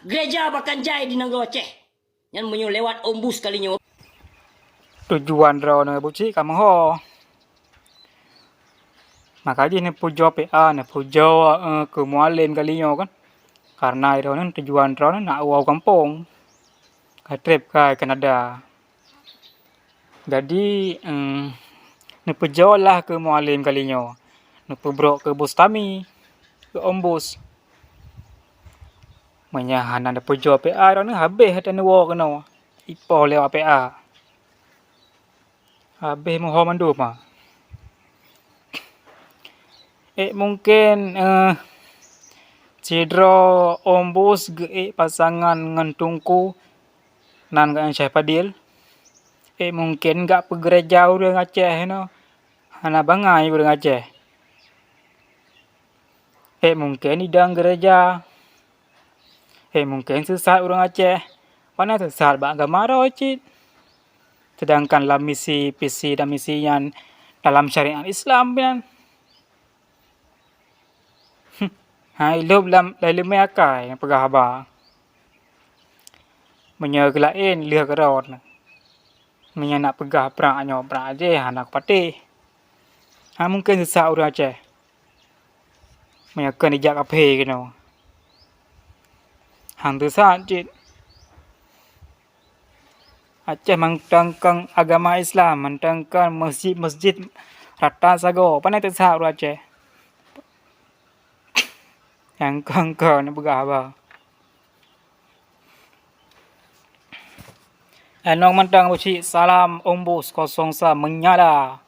gereja Bakanjai di Negara Aceh. Yang menyo lewat ombus kalinya. Tujuan draw na buci kamu ho. Makanya ni pujo PA ni pujo ke mualim kalinya kan. Karena itu kan tujuan draw nak wow kampung. Ke trip ke Kanada. Jadi ni pujo lah ke mualim kalinya. Ni pubrok ke Bustami. Ke ombus. Menyahan ada pujo PA itu ni habis hati ni wow kena. Ipo lewat PA. Habis moho mandu mah. Mungkin Cidro ombus ge pasangan ngan tungku nan ga Syekh Fadil. Mungkin gak pe gereja urang Aceh no. Hana bangai urang Aceh. Mungkin idang gereja. Mungkin sesat urang Aceh. Mana sesat bak agama ro cit. Sedangkan dalam misi visi dan misi yang dalam syariat Islam kan. Hidup dalam akai pegah haba. Menyegelain liha kerot. Menya nak pegah prak nyo prak je anak patih. Mungkin sesat urang Aceh. Menya kan ijak kape keno. Hang sesat cit. Aceh mentangkang agama Islam, mentangkang masjid-masjid rata sago. Panai sesat urang Aceh. Yang kangkang ni pegah haba. Nong mentang uci salam ombus 03 menyala.